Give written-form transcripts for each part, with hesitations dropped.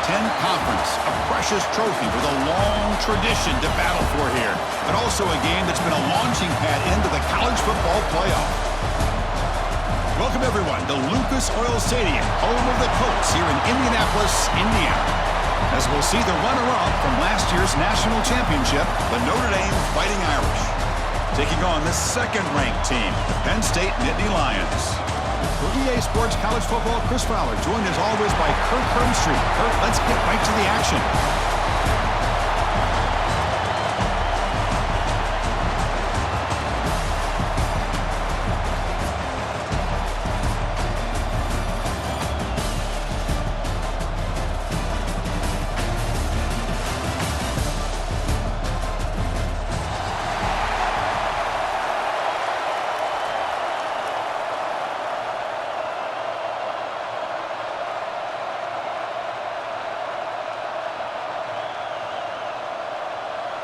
Ten Conference, a precious trophy with a long tradition to battle for here, but also a game that's been a launching pad into the college football playoff. Welcome, everyone, to Lucas Oil Stadium, home of the Colts here in Indianapolis, Indiana. As we'll see the runner-up from last year's national championship, the Notre Dame Fighting Irish, taking on the second-ranked team, the Penn State Nittany Lions. For EA Sports College Football, Chris Fowler, joined as always by Kirk Hermstreet. Kirk, let's get right to the action.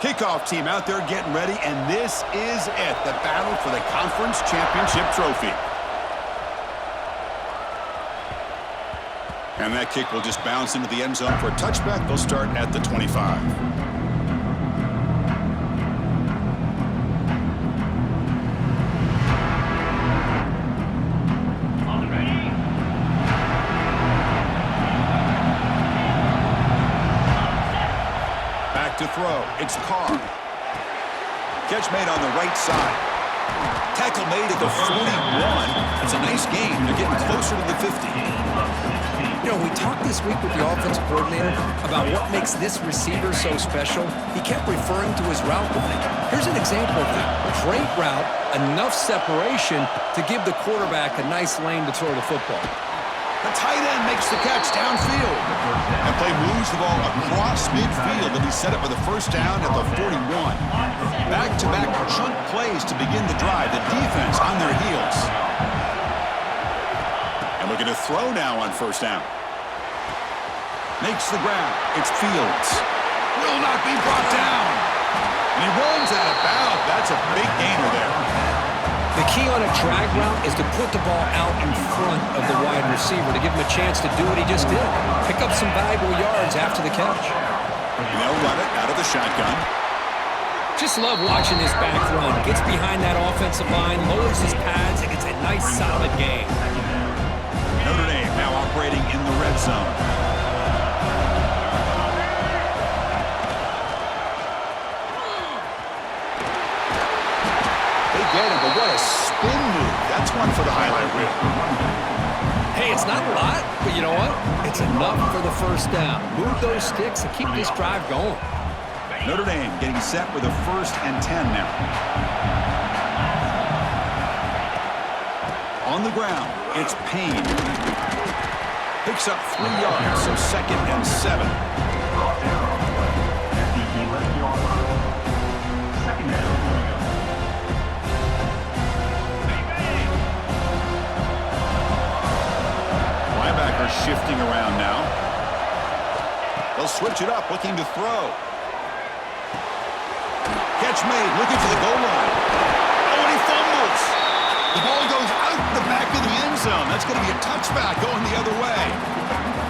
Kickoff team out there getting ready, and this is it, the battle for the conference championship trophy. And that kick will just bounce into the end zone for a touchback. They'll start at the 25. To throw, it's Carr. Catch made on the right side. Tackle made at the 41. It's a nice game. They're getting closer to the 50. You know, we talked this week with the offensive coordinator about what makes this receiver so special. He kept referring to his route running. Here's an example of that. Great route, enough separation to give the quarterback a nice lane to throw the football. The tight end makes the catch downfield. And play moves the ball across midfield to be set up with a first down at the 41. Back-to-back chunk plays to begin the drive. The defense on their heels. And looking to throw now on first down. Makes the grab. It's Fields. Will not be brought down. And he rolls out of bounds. That's a big gainer there. The key on a drag route is to put the ball out in front of the wide receiver to give him a chance to do what he just did. Pick up some valuable yards after the catch. And they'll run it out of the shotgun. Just love watching this back run. Gets behind that offensive line, lowers his pads, and gets a nice solid gain. Notre Dame now operating in the red zone. Get him, but what a spin move. That's one for the highlight reel. Hey, it's not a lot, but you know what? It's enough for the first down. Move those sticks and keep this drive going. Notre Dame getting set with a 1st and 10 now. On the ground, it's Payne. Picks up 3 yards, so 2nd and 7. Shifting around now. They'll switch it up, looking to throw. Catch made, looking for the goal line. Oh, and he fumbles. The ball goes out the back of the end zone. That's going to be a touchback going the other way.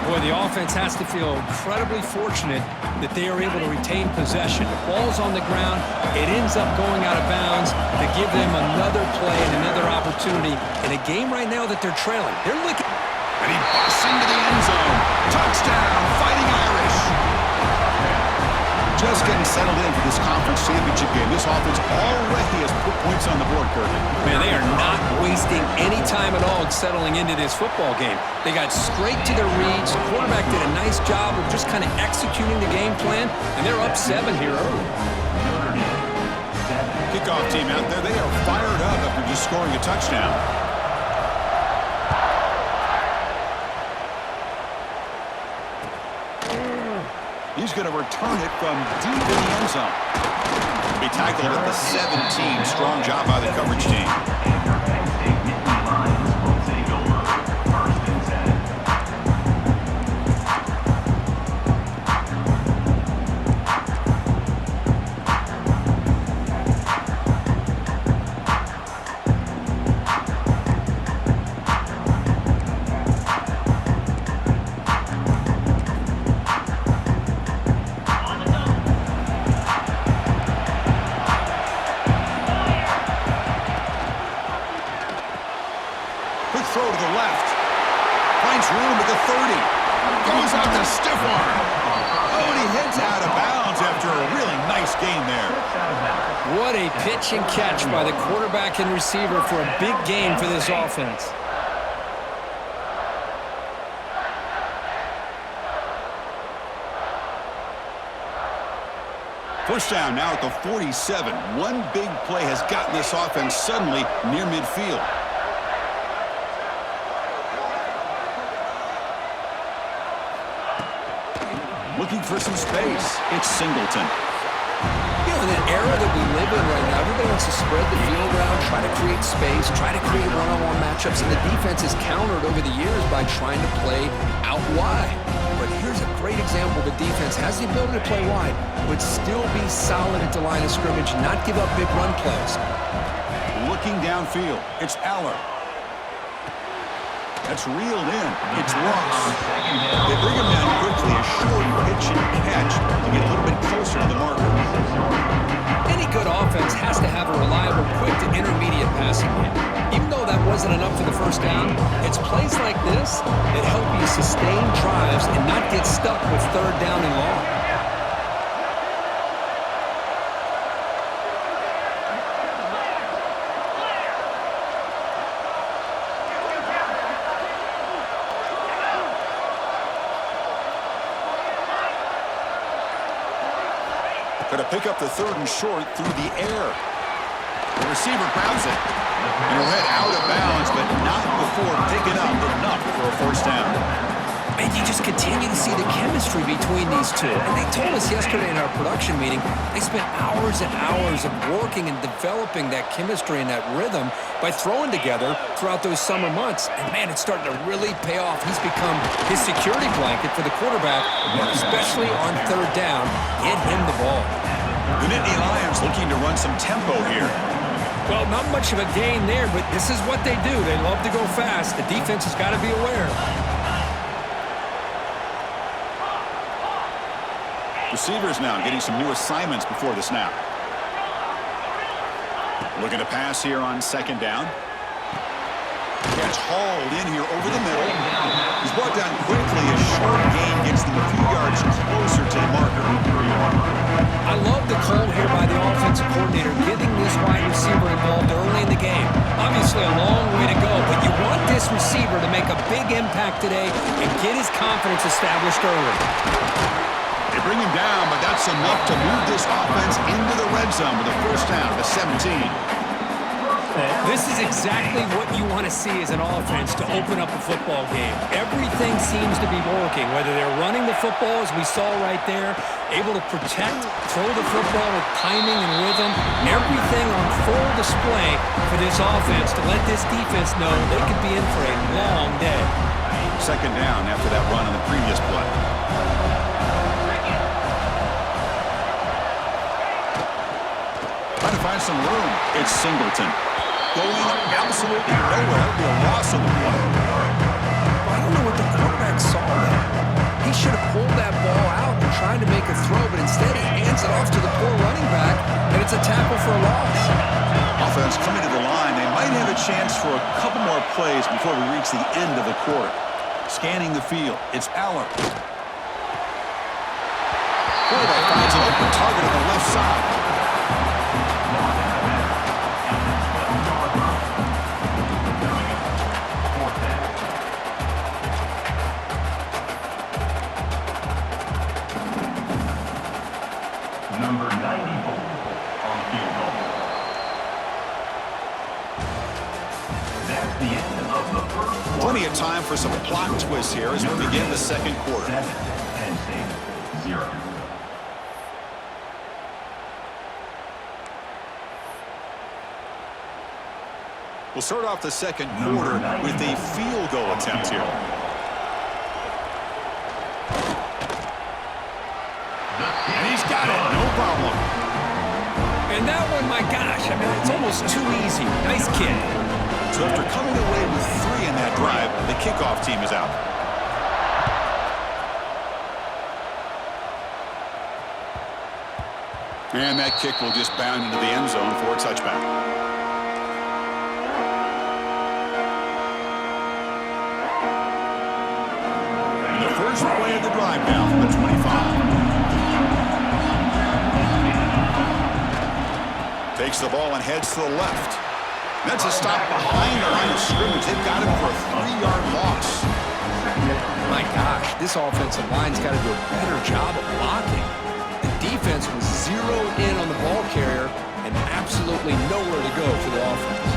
Boy, the offense has to feel incredibly fortunate that they are able to retain possession. The ball's on the ground. It ends up going out of bounds to give them another play and another opportunity in a game right now that they're trailing. They're looking. And he busts into the end zone. Touchdown, Fighting Irish. Just getting settled in for this conference championship game. This offense already has put points on the board, Kirk. Man, they are not wasting any time at all settling into this football game. They got straight to their reads. The quarterback did a nice job of just kind of executing the game plan, and they're up 7 here early. Kickoff team out there. They are fired up after just scoring a touchdown. He's going to return it from deep in the end zone. Be tackled at the 17. Strong job by the coverage team. a stiff arm. Oh, and he heads out of bounds after a really nice gain there. What a pitch and catch by the quarterback and receiver for a big gain for this offense. First down now at the 47. One big play has gotten this offense suddenly near midfield. Looking for some space. It's Singleton. You know, in the era that we live in right now, everybody wants to spread the field around, try to create space, try to create one-on-one matchups, and the defense is countered over the years by trying to play out wide. But here's a great example. The defense has the ability to play wide, but still be solid at the line of scrimmage, not give up big run plays. Looking downfield. It's Aller. That's reeled in. It's Ross. They bring him down quickly. A short pitch and catch to get a little bit closer to the marker. Any good offense has to have a reliable, quick to intermediate passing game. Even though that wasn't enough for the first down, it's plays like this that help you sustain drives and not get stuck with third down and long. Going to pick up the third and short through the air. The receiver grabs it. And he'll head out of bounds, but not before picking up enough for a first down. And you just continue to see the chemistry between these two. And they told us yesterday in our production meeting, they spent hours and hours of working and developing that chemistry and that rhythm by throwing together throughout those summer months. And, man, it's starting to really pay off. He's become his security blanket for the quarterback, especially on third down. Get him the ball. The Nittany Lions looking to run some tempo here. Well, not much of a gain there, but this is what they do. They love to go fast. The defense has got to be aware. Receivers now getting some new assignments before the snap. Looking to pass here on second down. Catch hauled in here over the middle. He's brought down quickly. A short gain gets them a few yards closer to the marker. I love the call here by the offensive coordinator, getting this wide receiver involved early in the game. Obviously a long way to go, but you want this receiver to make a big impact today and get his confidence established early. They bring him down, but that's enough to move this offense into the red zone with a first down to 17. This is exactly what you want to see as an offense to open up a football game. Everything seems to be working, whether they're running the football, as we saw right there, able to protect, throw the football with timing and rhythm, everything on full display for this offense to let this defense know they could be in for a long day. Second down after that run on the previous play. Trying to find some room. It's Singleton. Going absolutely nowhere. Be a loss on the play. I don't know what the quarterback saw there. He should have pulled that ball out and tried to make a throw, but instead he hands it off to the poor running back, and it's a tackle for a loss. Offense coming to the line. They might have a chance for a couple more plays before we reach the end of the quarter. Scanning the field. It's Aller. Quarterback finds an open target on the left side. Number 94 on field goal. That's the end of the first quarter. Plenty of time for some plot twists here as we begin the second quarter. 7, Penn State 0. We'll start off the second quarter with a field goal attempt here. And he's got it, no problem. And that one, my gosh, I mean, it's almost too easy. Nice kick. So after coming away with 3 in that drive, the kickoff team is out. And that kick will just bound into the end zone for a touchback. First play of the drive now from the 25. Takes the ball and heads to the left. That's a stop behind the line of scrimmage. They've got him for a 3-yard loss. My gosh, this offensive line's got to do a better job of blocking. The defense was zeroed in on the ball carrier and absolutely nowhere to go for the offense.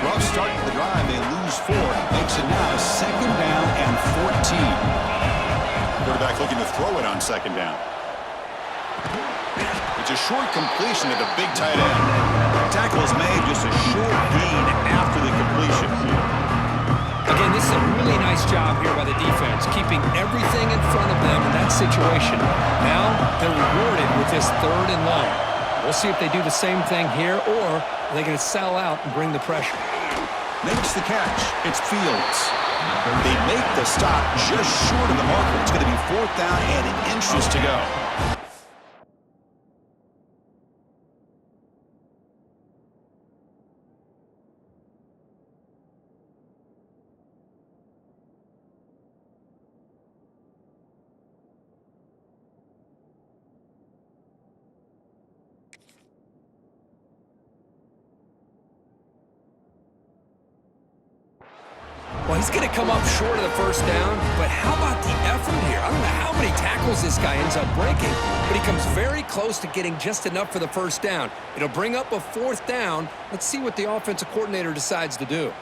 Rough start to the drive. They lose 4. Makes it now 2nd down and 14. Quarterback looking to throw it on 2nd down. It's a short completion to the big tight end. Tackle is made, just a short gain after the completion. Again, this is a really nice job here by the defense, keeping everything in front of them in that situation. Now they're rewarded with this 3rd and long. We'll see if they do the same thing here, or are they going to sell out and bring the pressure? Makes the catch. It's Fields. They make the stop just short of the marker. It's going to be 4th down and inches to go. Well, he's going to come up short of the 1st down, but how about the effort here? I don't know how many tackles this guy ends up breaking, but he comes very close to getting just enough for the 1st down. It'll bring up a 4th down. Let's see what the offensive coordinator decides to do.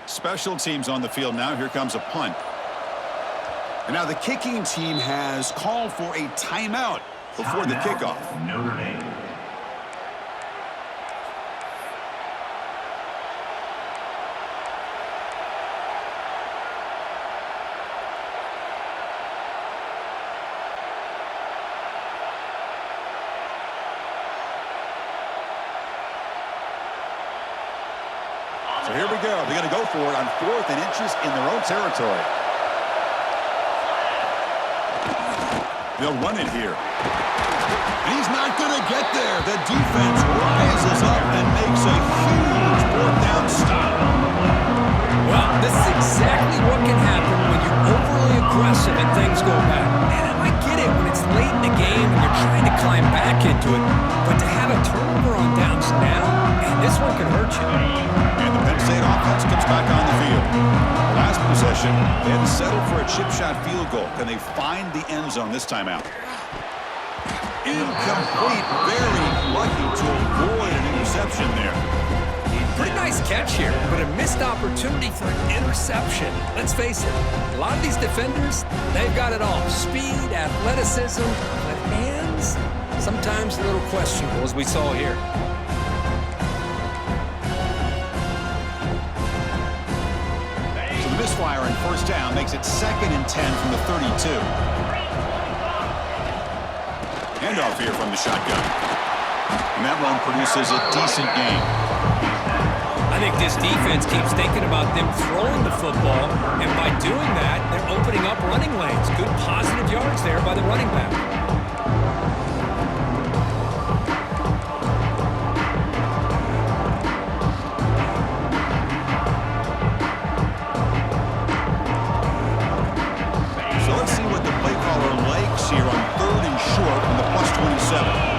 Special teams on the field now. Here comes a punt. And now the kicking team has called for a timeout before the kickoff. Notre Dame. So here we go. They're going to go for it on 4th and inches in their own territory. They'll run it here. And he's not going to get there. The defense rises up and makes a huge 4th down stop. Well, this is exactly what can happen when you're overly aggressive and things go bad. And I get it when it's late in the game and you're trying to climb back into it. But to have a turnover on downs now, man, this one can hurt you. And the Penn State offense comes back on the field. Last possession, they had to settle for a chip shot field goal. Can they find the end zone this time out? Incomplete. Very lucky to avoid an interception there. Pretty nice catch here, but a missed opportunity for an interception. Let's face it, a lot of these defenders, they've got it all. Speed, athleticism, but hands, sometimes a little questionable, as we saw here. So the misfire on 1st down makes it 2nd and 10 from the 32. Handoff here from the shotgun. And that run produces a decent gain. I think this defense keeps thinking about them throwing the football, and by doing that, they're opening up running lanes. Good positive yards there by the running back. So let's see what the play caller likes here on 3rd and short on the +27.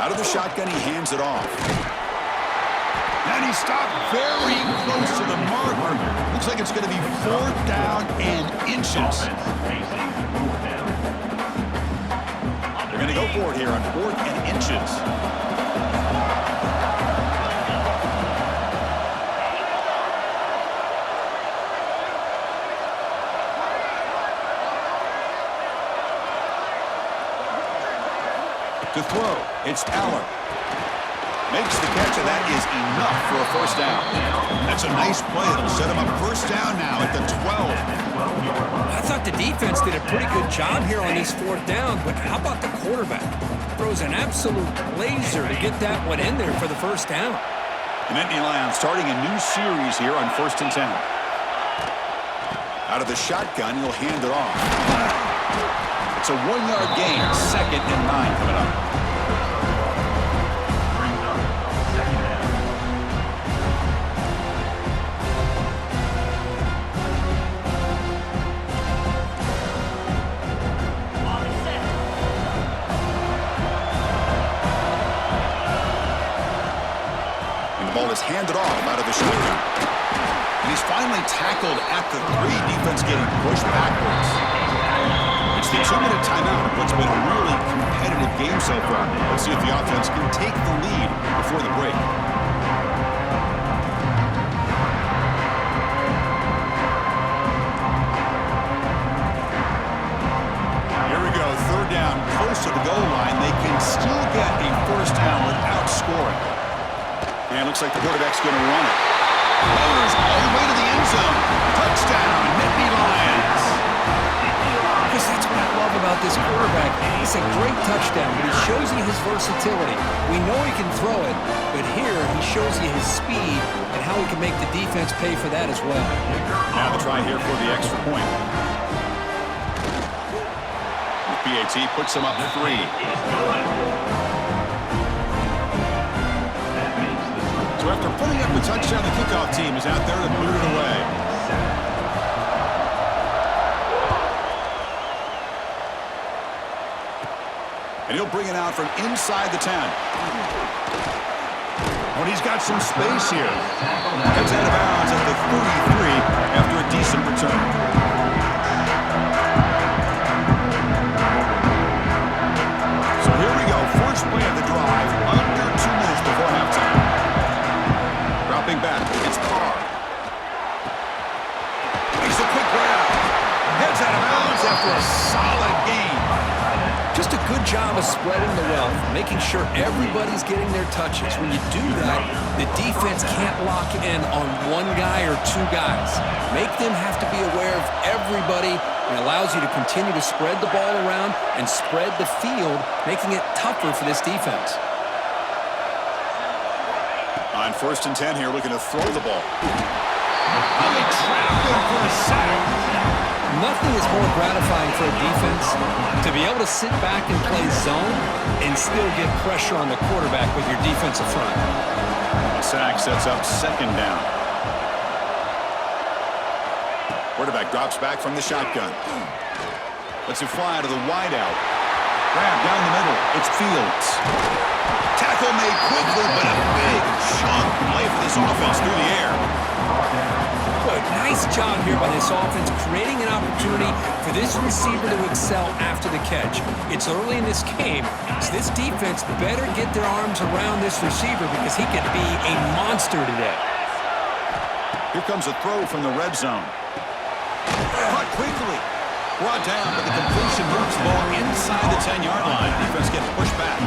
Out of the shotgun, he hands it off. And he stopped very close to the marker. Looks like it's going to be 4th down and inches. They're going to go for it here on 4th and inches. To throw, it's Aller. Makes the catch, and that is enough for a 1st down. That's a nice play. It'll set him up 1st down now at the 12. I thought the defense did a pretty good job here on this 4th down, but how about the quarterback? Throws an absolute laser to get that one in there for the 1st down. And Nittany Lions starting a new series here on 1st and 10. Out of the shotgun, he'll hand it off. It's a 1-yard gain. 2nd and 9 coming up. Brings up second down. And the ball is handed off out of the shotgun. And he's finally tackled at the 3. Defense getting pushed backwards. It's the 2-minute timeout of what's been a really competitive game so far. Let's see if the offense can take the lead before the break. Here we go, 3rd down, close to the goal line. They can still get a first down without scoring. And it looks like the quarterback's going to run it. Fires all the way to the end zone. Touchdown, Nittany Lions. Because that's what I love about this quarterback. It's a great touchdown, but he shows you his versatility. We know he can throw it, but here he shows you his speed and how he can make the defense pay for that as well. Now the try here for the extra point. The PAT puts him up 3. So after putting up the touchdown, the kickoff team is out there to boot it away. And he'll bring it out from inside the 10. When he's got some space here. Gets out of bounds at the 33 after a decent return. So here we go. First play of the drive. Under 2 minutes before halftime. Dropping back. It's Carr. Makes a quick grab. Heads out of bounds after a solid game. Just a good job of spreading the wealth, making sure everybody's getting their touches. When you do that, the defense can't lock in on one guy or 2 guys. Make them have to be aware of everybody, and allows you to continue to spread the ball around and spread the field, making it tougher for this defense. On 1st and 10 here, looking to throw the ball. Oh, they trapped him for a sack. Nothing is more gratifying for a defense to be able to sit back and play zone and still get pressure on the quarterback with your defensive front. A sack sets up 2nd down. Quarterback drops back from the shotgun. Lets it fly out of the wideout. Grab down the middle. It's Fields. Tackle made quickly, but a big chunk play for this offense through the air. Boy, nice job here by this offense, creating an opportunity for this receiver to excel after the catch. It's early in this game, so this defense better get their arms around this receiver because he could be a monster today. Here comes a throw from the red zone. Caught quickly. Brought down, but the completion moves the ball inside the 10-yard line. Defense getting pushed back.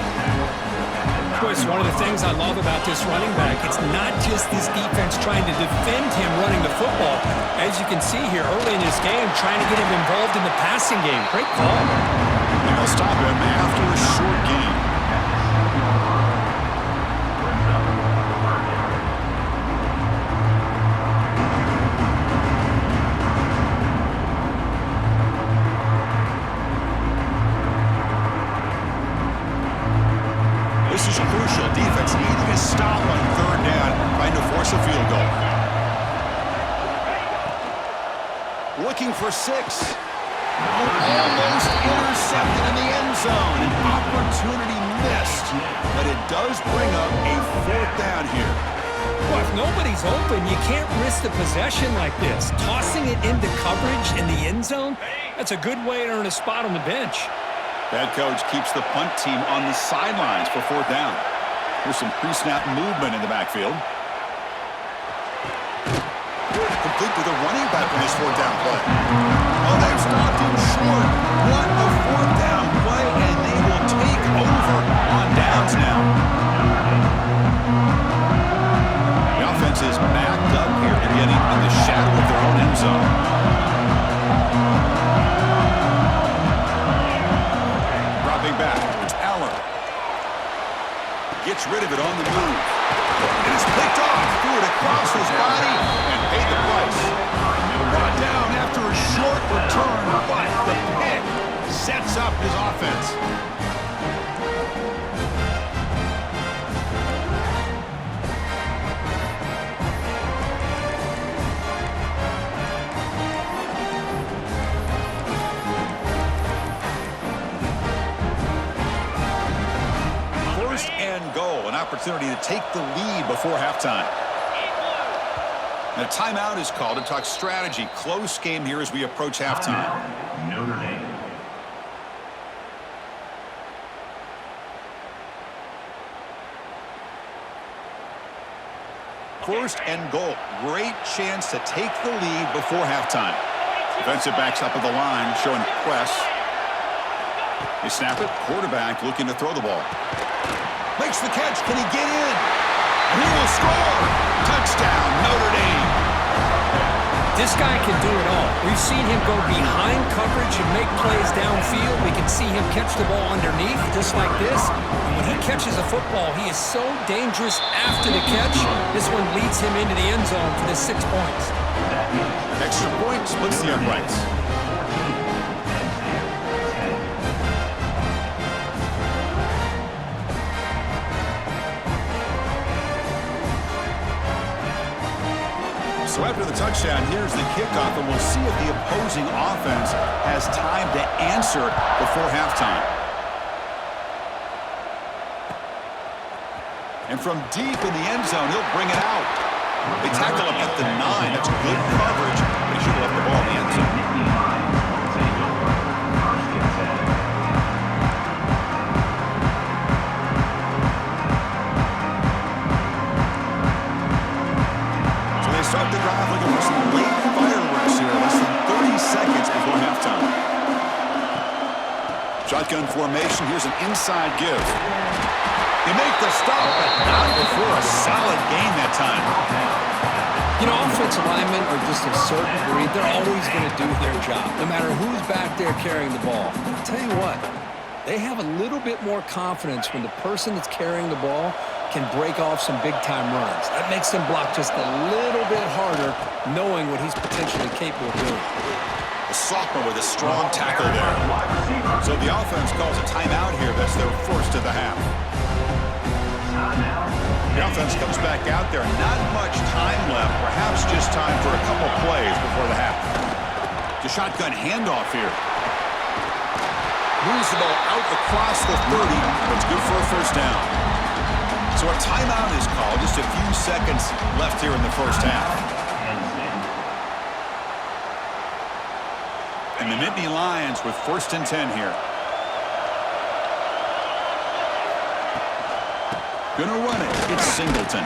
Boy, it's one of the things I love about this running back. It's not just this defense trying to defend him running the football. As you can see here early in this game, trying to get him involved in the passing game. Great call. And they'll stop him after a short game. This is crucial. Defense needing a stop on 3rd down, trying to force a field goal. Looking for 6. Almost intercepted in the end zone. An opportunity missed, but it does bring up a 4th down here. Well, if nobody's open, you can't risk the possession like this. Tossing it into coverage in the end zone, that's a good way to earn a spot on the bench. Head coach keeps the punt team on the sidelines for 4th down. There's some pre-snap movement in the backfield. Complete with a running back in this 4th down play. Oh, they've stopped him short. What a 4th down play, and they will take over on downs now. The offense is backed up here and getting in the shadow of their own end zone. Back. It's Allen. Gets rid of it on the move. And it's picked off. Threw it across his body and paid the price. Brought down after a his offense. First and goal, an opportunity to take the lead before halftime. And a timeout is called to talk strategy. Close game here as we approach halftime. Notre Dame. First and goal. Great chance to take the lead before halftime. Defensive backs up at the line, showing press. They snap it. Quarterback looking to throw the ball. Makes the catch. Can he get in? And he will score. Touchdown, Notre Dame. This guy can do it all. We've seen him go behind coverage and make plays downfield. We can see him catch the ball underneath, just like this. And when he catches a football, he is so dangerous after the catch. This one leads him into the end zone for the 6 points. Extra point splits the uprights. So after the touchdown, here's the kickoff, and we'll see if the opposing offense has time to answer before halftime. And from deep in the end zone, he'll bring it out. They tackle him at the 9. That's good coverage, but he should have left the ball in the end zone. Start the drive looking for some late fireworks here. Less than 30 seconds before halftime. Shotgun formation. Here's an inside give. They make the stop, but not before a solid gain that time. You know, offensive linemen are just a certain breed. They're always going to do their job, no matter who's back there carrying the ball. I'll tell you what, they have a little bit more confidence when the person that's carrying the ball can break off some big-time runs. That makes them block just a little bit harder, knowing what he's potentially capable of doing. The sophomore with a strong tackle there. So the offense calls a timeout here. That's their first of the half. The offense comes back out there. Not much time left. Perhaps just time for a couple plays before the half. The shotgun handoff here. Moves the ball out across the 30. That's good for a first down. So a timeout is called. Just a few seconds left here in the first half. And the Nittany Lions with first and 10 here. Gonna run it. It's Singleton.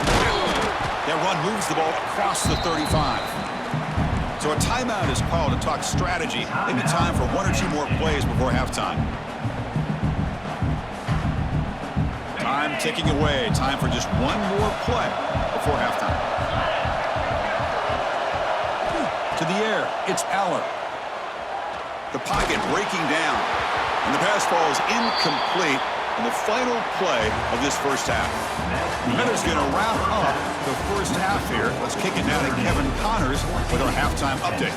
That run moves the ball across the 35. So a timeout is called to talk strategy. Maybe time for one or two more plays before halftime. Time ticking away. Time for just one more play before halftime. To the air, it's Aller. The pocket breaking down. And the pass ball is incomplete in the final play of this first half. Miller's going to wrap up the first half here. Let's kick it down to Kevin Connors with our halftime update.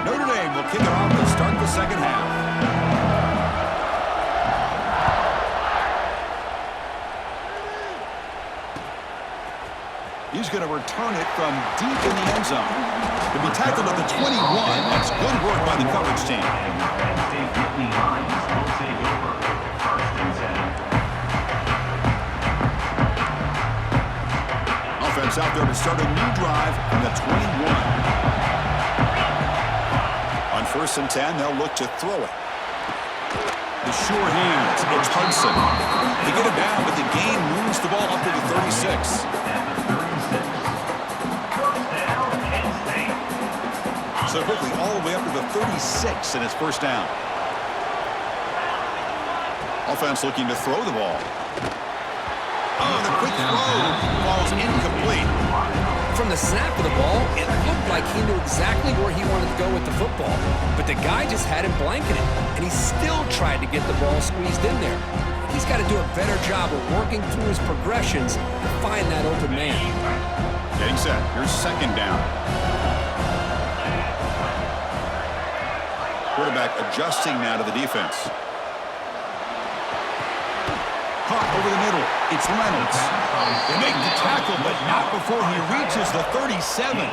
Notre Dame will kick it off to start the second half. He's going to return it from deep in the end zone. To be tackled at the 21, that's good work by the coverage team. Offense out there to start a new drive from the 21. On first and 10, they'll look to throw it. The sure hands, it's Hudson. They get it down, but the gain moves the ball up to the 36. So quickly all the way up to the 36 in his first down. Offense looking to throw the ball. Oh, the quick throw falls incomplete. From the snap of the ball, it looked like he knew exactly where he wanted to go with the football. But the guy just had him blanketed, and he still tried to get the ball squeezed in there. He's got to do a better job of working through his progressions to find that open man. Getting set. Here's second down. Quarterback adjusting now to the defense. Caught over the middle. It's Reynolds. They make the tackle, but not before he reaches the 37.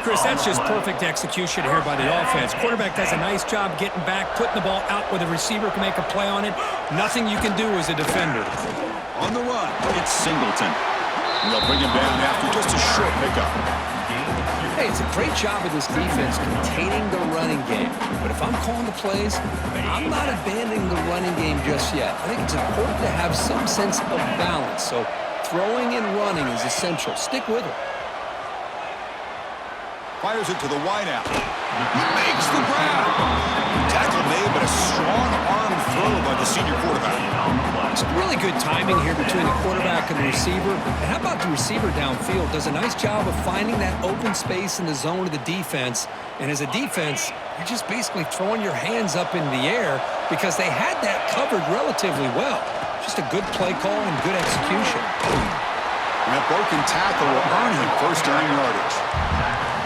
Chris, that's just perfect execution here by the offense. Quarterback does a nice job getting back, putting the ball out where the receiver can make a play on it. Nothing you can do as a defender. On the run, it's Singleton. And they'll bring him down after just a short pickup. Hey, it's a great job of this defense containing the running game. But if I'm calling the plays, I'm not abandoning the running game just yet. I think it's important to have some sense of balance. So throwing and running is essential. Stick with it. Fires it to the wideout. He makes the grab. Tackle made, but a strong arm throw by the senior quarterback. It's really good timing here between the quarterback and the receiver. And how about the receiver downfield? Does a nice job of finding that open space in the zone of the defense. And as a defense, you're just basically throwing your hands up in the air because they had that covered relatively well. Just a good play call and good execution. And that broken tackle will earn him first down yardage.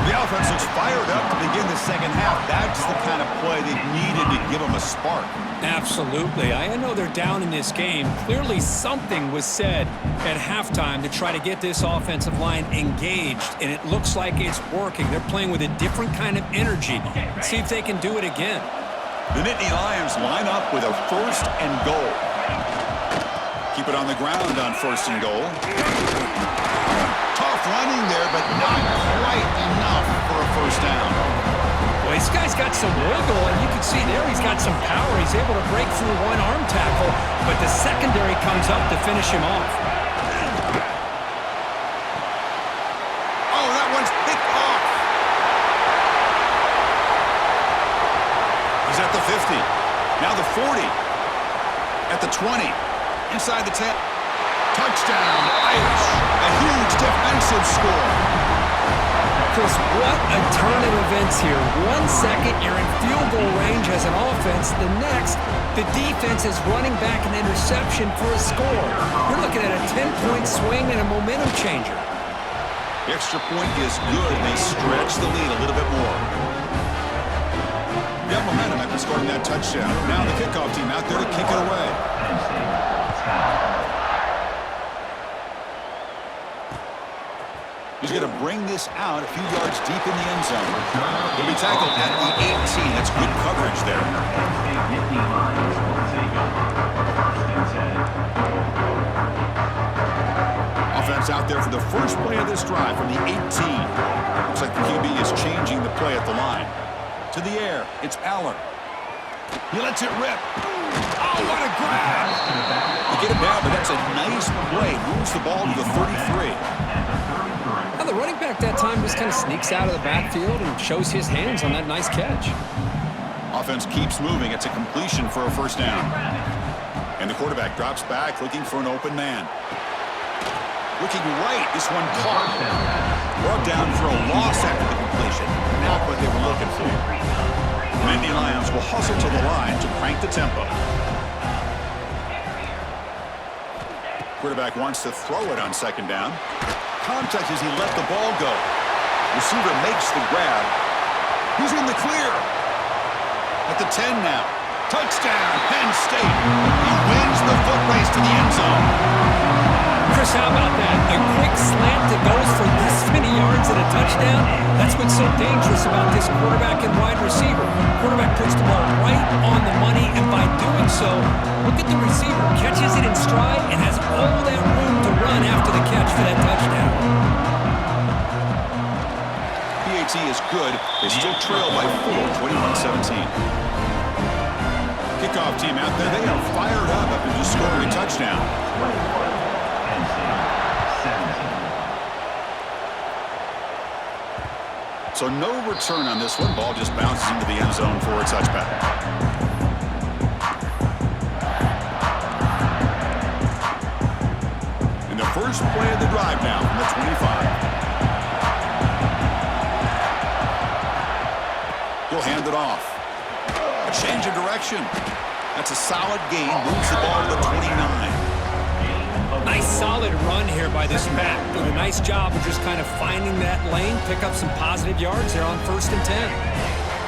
The offense looks fired up to begin the second half. That's the kind of play they needed to give them a spark. Absolutely. I know they're down in this game. Clearly something was said at halftime to try to get this offensive line engaged, and it looks like it's working. They're playing with a different kind of energy. Let's see if they can do it again. The Nittany Lions line up with a first and goal. Keep it on the ground on first and goal. Tough running there, but not quite enough for a first down. Well, this guy's got some wiggle, and you can see there he's got some power. He's able to break through one arm tackle, but the secondary comes up to finish him off. Oh, that one's picked off. He's at the 50. Now the 40. At the 20. Inside the 10. Touchdown, Irish. A huge defensive score. Chris, what a turn of events here. 1 second, you're in field goal range as an offense. The next, the defense is running back an interception for a score. You're looking at a 10-point swing and a momentum changer. The extra point is good, and they stretch the lead a little bit more. They have momentum after scoring that touchdown. Now the kickoff team out there to kick it away. He's going to bring this out a few yards deep in the end zone. He'll be tackled at the 18. That's good coverage there. Offense out there for the first play of this drive from the 18. Looks like the QB is changing the play at the line. To the air, it's Aller. He lets it rip. Oh, what a grab! You get it down, but that's a nice play. Moves the ball to the 33. Now the running back that time just kind of sneaks out of the backfield and shows his hands on that nice catch. Offense keeps moving. It's a completion for a first down. And the quarterback drops back looking for an open man. Looking right, this one caught. Brought down for a loss after the completion. Not what they were looking for. The Nittany Lions will hustle to the line to crank the tempo. Quarterback wants to throw it on second down. Contact as he let the ball go. Receiver makes the grab. He's in the clear. At the 10 now. Touchdown, Penn State. He wins the foot race to the end zone. Chris, how about that? A quick slant that goes for this many yards and a touchdown. That's what's so dangerous about this quarterback and wide receiver. Quarterback puts the ball right on the money, and by doing so, look at the receiver. Catches it in stride and has all that room to run after the catch for that touchdown. PAT is good. They still trail by 4, 21-17. Kickoff team out there. They are fired up after just scoring a touchdown. So no return on this one. Ball just bounces into the end zone for a touchback. And the first play of the drive now from the 25. He'll hand it off. A change of direction. That's a solid gain. Moves the ball to the 29. Nice solid run here by this back. Did a nice job of just kind of finding that lane, pick up some positive yards there on 1st and 10.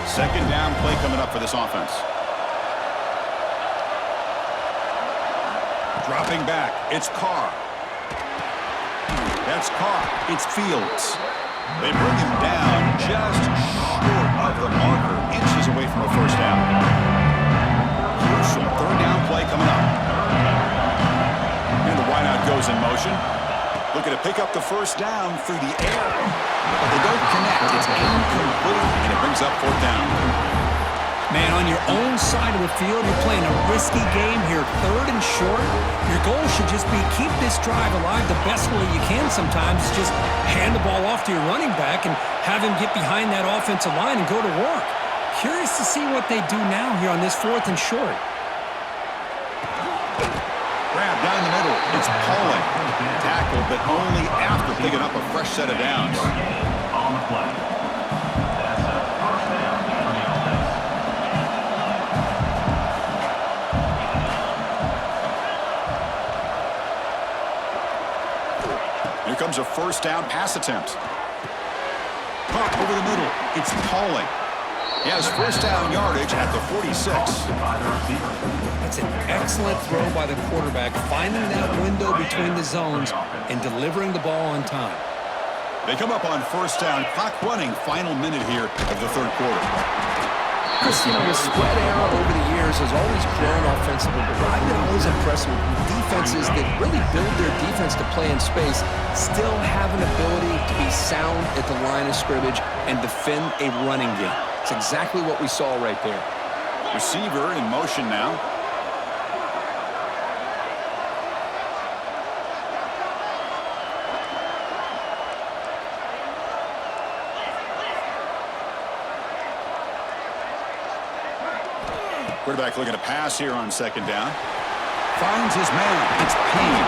Second down play coming up for this offense. Dropping back, it's Carr. That's Carr. It's Fields. They bring him down just short of the marker, inches away from a first down. Crucial third down play coming up. And the wideout goes in motion. Looking to pick up the first down through the air. But they don't connect. It's incomplete, and it brings up fourth down. Man, on your own side of the field, you're playing a risky game here. Third and short. Your goal should just be keep this drive alive the best way you can sometimes. Just hand the ball off to your running back and have him get behind that offensive line and go to work. Curious to see what they do now here on this fourth and short. Grab down the middle. It's Pauling. Tackle, but only after picking up a fresh set of downs. On the play. That's a first down for the offense. Here comes a first down pass attempt. Caught over the middle. It's Pauling. He has first down yardage at the 46. By the receiver. That's an excellent throw by the quarterback, finding that window between the zones and delivering the ball on time. They come up on first down, clock running, final minute here of the third quarter. Chris, you know, the spread era over the years has always grown offensively, but what I've been always impressed with defenses that really build their defense to play in space still have an ability to be sound at the line of scrimmage and defend a running game. It's exactly what we saw right there. Receiver in motion now. Quarterback looking to pass here on second down. Finds his man. It's Payne.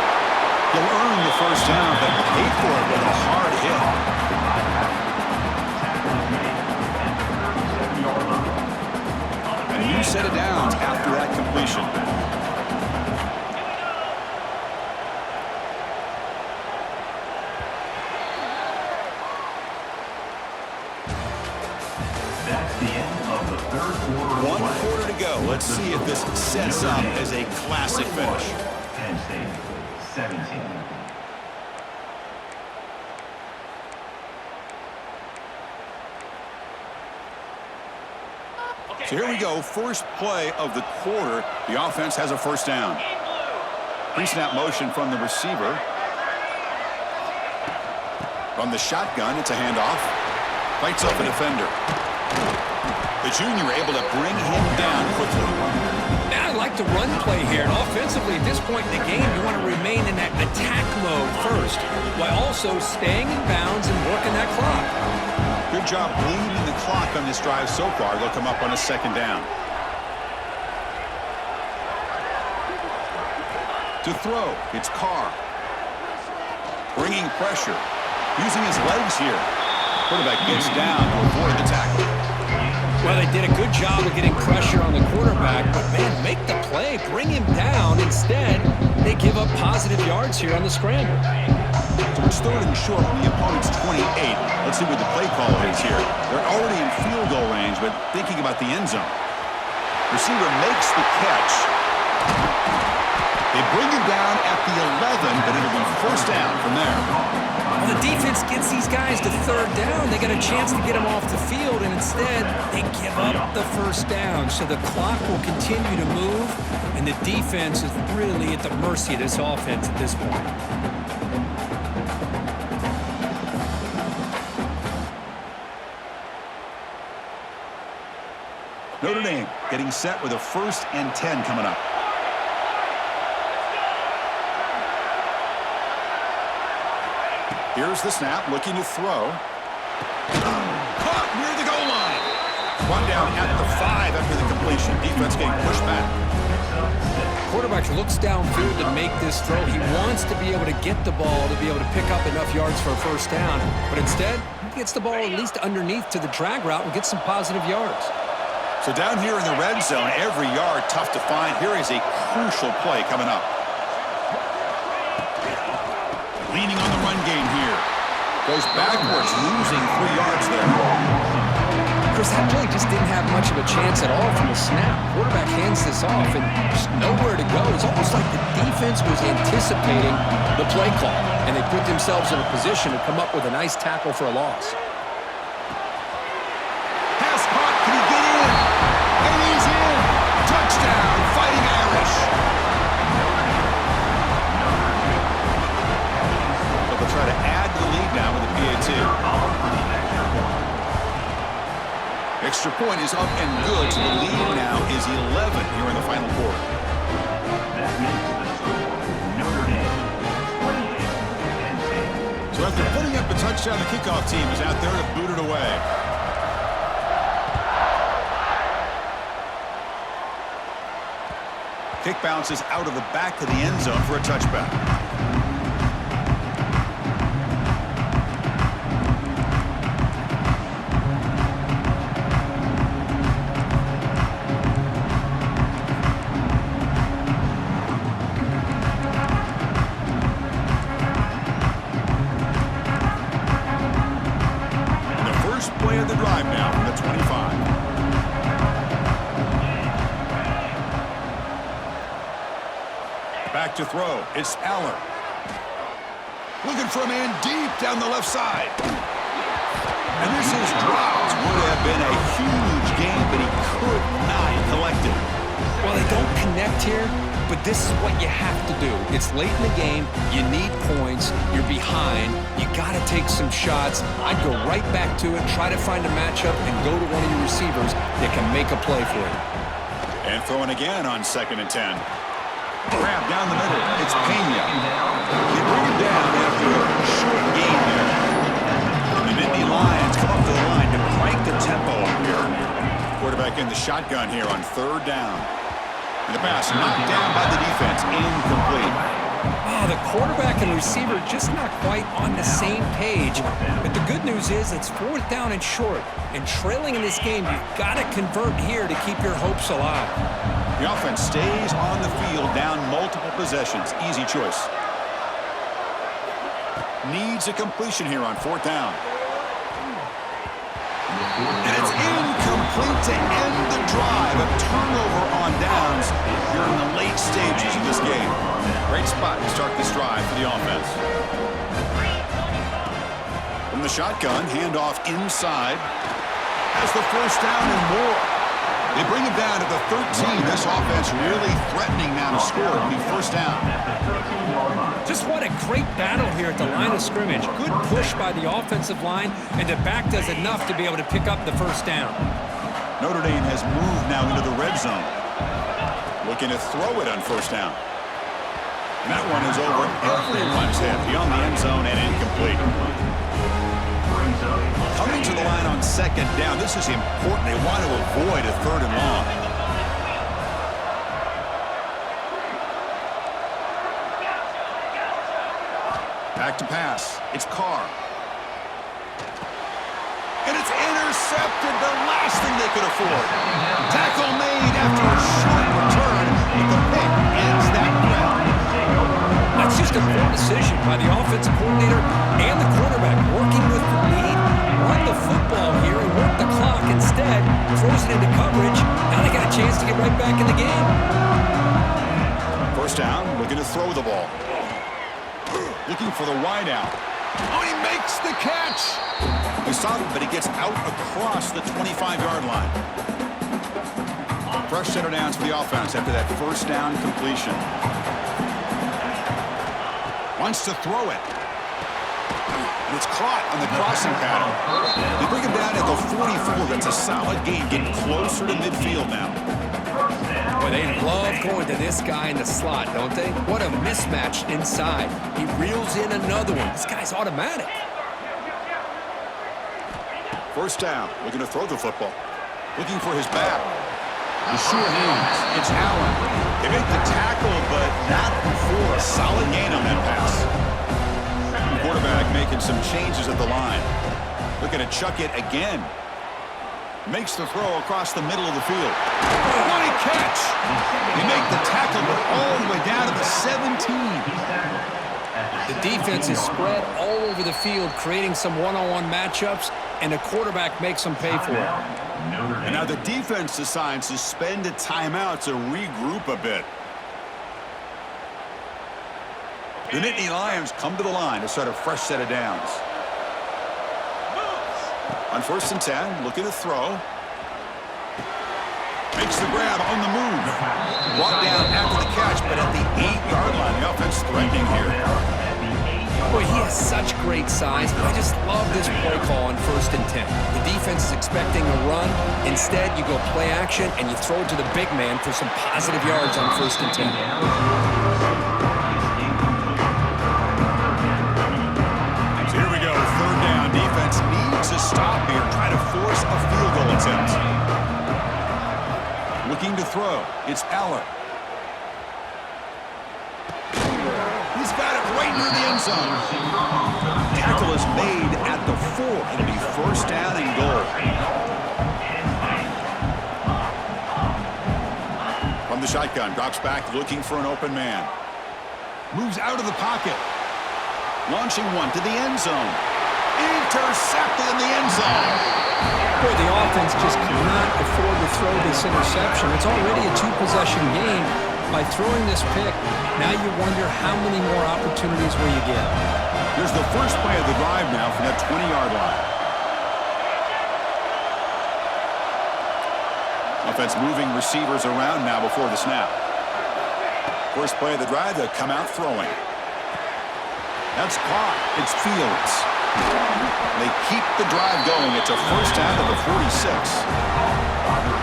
He'll earn the first down, but paid for it with a hard hit. A new set of downs after that completion. That's the end of the third quarter. One quarter to go. Let's see if this sets up as a classic finish. Penn State, 17. So here we go, first play of the quarter. The offense has a first down. Pre-snap motion from the receiver. From the shotgun, it's a handoff. Fights up a defender. The junior able to bring him down quickly. Now I like the run play here, and offensively at this point in the game, you want to remain in that attack mode first, while also staying in bounds and working that clock. Good job bleeding the clock on this drive so far. They'll come up on a second down. To throw, it's Carr. Bringing pressure. Using his legs here. Quarterback gets down to avoid the tackle. Well, they did a good job of getting pressure on the quarterback, but, man, make the play. Bring him down. Instead, they give up positive yards here on the scramble. So it's third and short from the opponent's 28. Let's see what the play call is here. They're already in field goal range, but thinking about the end zone. Receiver makes the catch. They bring him down at the 11, but it'll be first down from there. Well, the defense gets these guys to third down. They got a chance to get them off the field, and instead they give up the first down. So the clock will continue to move, and the defense is really at the mercy of this offense at this point. Notre Dame getting set with a 1st and 10 coming up. Here's the snap, looking to throw. Caught near the goal line. Run down at the 5 after the completion. Defense getting pushed back. Quarterback looks downfield to make this throw. He wants to be able to get the ball to be able to pick up enough yards for a first down. But instead, he gets the ball at least underneath to the drag route and gets some positive yards. So down here in the red zone, every yard tough to find. Here is a crucial play coming up. Leaning on the run game here. Goes backwards, losing 3 yards there. Chris, that play just didn't have much of a chance at all from the snap. Quarterback hands this off and just nowhere to go. It's almost like the defense was anticipating the play call, and they put themselves in a position to come up with a nice tackle for a loss. Pass caught. Can he get in? And he's in. Touchdown, Fighting Irish. But they'll try to add to the lead now with a PAT. Extra point is up and good, so the lead now is 11 here in the final quarter. That makes the score Notre Dame 28-10. So after putting up a touchdown, the kickoff team is out there to boot it away. Kick bounces out of the back of the end zone for a touchback. Play of the drive now from the 25. Back to throw. It's Allen. Looking for a man deep down the left side. And this is dropped. Would have been a huge game, but he could not collect it. Well, they don't connect here, but this is what you have to do. It's late in the game. You need points. You're behind. You got to take some shots. I'd go right back to it, try to find a matchup, and go to one of your receivers that can make a play for you. And throwing again on 2nd and 10. Grab down the middle. It's Pena. They bring him down after a short gain there. And the Nittany Lions come up to the line to crank the tempo up here. Quarterback in the shotgun here on 3rd down. And the pass knocked down by the defense. Incomplete. Oh, the quarterback and receiver just not quite on the same page. But the good news is it's 4th down and short. And trailing in this game, you've got to convert here to keep your hopes alive. The offense stays on the field down multiple possessions. Easy choice. Needs a completion here on 4th down. And it's incomplete to end the drive. A turnover on downs here in the late stages of this game. Great spot to start this drive for the offense. From the shotgun, handoff inside. Has the 1st down and more. They bring him down to the 13. This offense really threatening now to score. It'll be 1st down. Just what a great battle here at the line of scrimmage. Good push by the offensive line, and the back does enough to be able to pick up the 1st down. Notre Dame has moved now into the red zone. Looking to throw it on 1st down. And that one is over everyone's head beyond the end zone and incomplete. Coming to the line on 2nd down. This is important. They want to avoid a 3rd and long. Back to pass. It's Carr. And it's intercepted. The last thing they could afford. Tackle made after a short return. But the pick ends that round. That's just a poor decision by the offensive coordinator and the quarterback working with the lead. Run the football here and work the clock. Instead, throws it into coverage. Now they got a chance to get right back in the game. 1st down, looking to throw the ball. Looking for the wide out. Oh, he makes the catch. He saw him, but he gets out across the 25-yard line. Fresh center downs for the offense after that 1st down completion. Wants to throw it. And it's caught on the crossing pattern. They bring him down at the 44. That's a solid gain, getting closer to midfield now. Boy, they love going to this guy in the slot, don't they? What a mismatch inside. He reels in another one. This guy's automatic. 1st down, looking to throw the football. Looking for his back. The sure hands. It's Allen. They make the tackle, but not before a solid gain on that pass. The quarterback making some changes at the line. Looking to chuck it again. Makes the throw across the middle of the field. What a catch! They make the tackle, but all the way down to the 17. The defense is spread all over the field, creating some one-on-one matchups, and the quarterback makes them pay for it. Notre And now Dame. the defense decides to spend a timeout to regroup a bit. The Nittany Lions come to the line to start a fresh set of downs. On 1st and 10, looking to throw. Makes the grab on the move. Brought down after the catch, but at the 8-yard line. The offense threatening here. Boy, he has such great size. I just love this play call on 1st and 10. The defense is expecting a run. Instead, you go play action, and you throw it to the big man for some positive yards on 1st and 10. So here we go, 3rd down. Defense needs a stop here. Try to force a field goal attempt. Looking to throw. It's Aller. He's got it right near the end zone. Tackle is made at the 4. It'll be 1st down and goal. From the shotgun, drops back looking for an open man. Moves out of the pocket. Launching one to the end zone. Intercepted in the end zone. Boy, the offense just cannot afford to throw this interception. It's already a 2-possession game. By throwing this pick, now you wonder how many more opportunities will you get. Here's the first play of the drive now from that 20-yard line. Offense moving receivers around now before the snap. First play of the drive, they'll come out throwing. That's caught. It's Fields. They keep the drive going. It's a 1st down to the 46.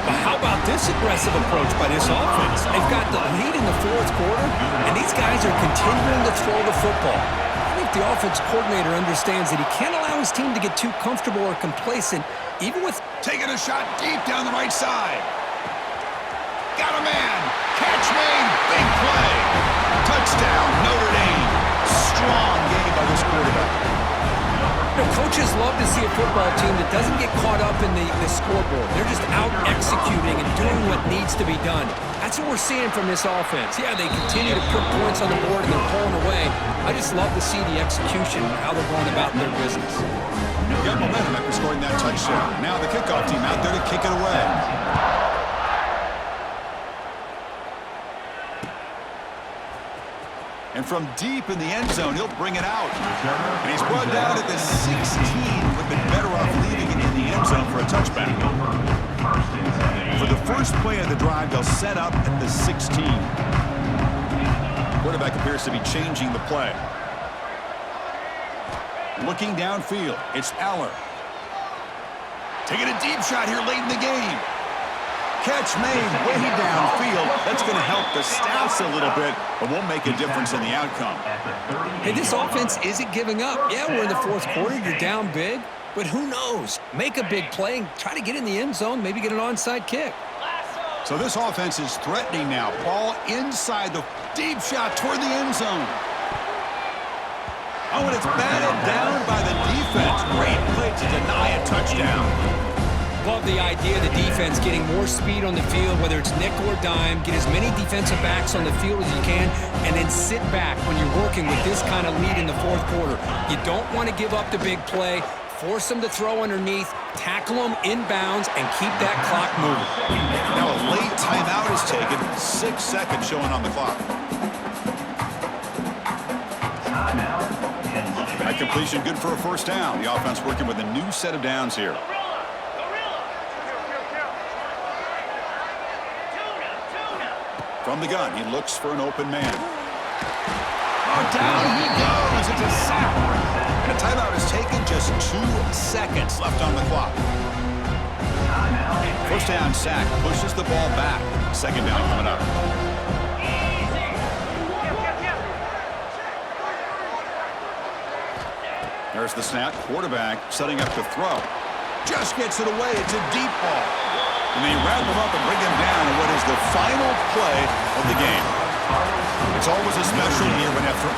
But how about this aggressive approach by this offense? They've got the lead in the 4th quarter, and these guys are continuing to throw the football. I think the offense coordinator understands that he can't allow his team to get too comfortable or complacent, even with... Taking a shot deep down the right side. Got a man. Catch made. Big play. Touchdown, Notre Dame. Strong game by this quarterback. You know, coaches love to see a football team that doesn't get caught up in the scoreboard. They're just out executing and doing what needs to be done. That's what we're seeing from this offense. Yeah, they continue to put points on the board and they're pulling away. I just love to see the execution and how they're going about their business. Got momentum after scoring that touchdown. Now the kickoff team out there to kick it away. And from deep in the end zone, he'll bring it out. And he's brought down at the 16. Would have been better off leaving it in the end zone for a touchback. For the first play of the drive, they'll set up at the 16. Quarterback appears to be changing the play. Looking downfield, it's Aller. Taking a deep shot here late in the game. Catch made way downfield. That's going to help the stats a little bit, but won't make a difference in the outcome. Hey, this offense isn't giving up. Yeah, we're in the 4th quarter. You're down big, but who knows? Make a big play and try to get in the end zone, maybe get an onside kick. So this offense is threatening now. Ball inside the deep shot toward the end zone. Oh, and it's batted down by the defense. Great play to deny a touchdown. Love the idea of the defense getting more speed on the field, whether it's nickel or dime, get as many defensive backs on the field as you can, and then sit back when you're working with this kind of lead in the 4th quarter. You don't want to give up the big play, force them to throw underneath, tackle them inbounds, and keep that clock moving. Now a late timeout is taken, 6 seconds showing on the clock. That completion good for a 1st down. The offense working with a new set of downs here. From the gun, he looks for an open man. Oh, down he goes. It's a sack. And a timeout is taken, just 2 seconds left on the clock. 1st down sack, pushes the ball back. 2nd down coming up. There's the snap. Quarterback setting up to throw. Just gets it away. It's a deep ball. And they wrap him up and bring him down in what is the final play of the game. It's always a special year when after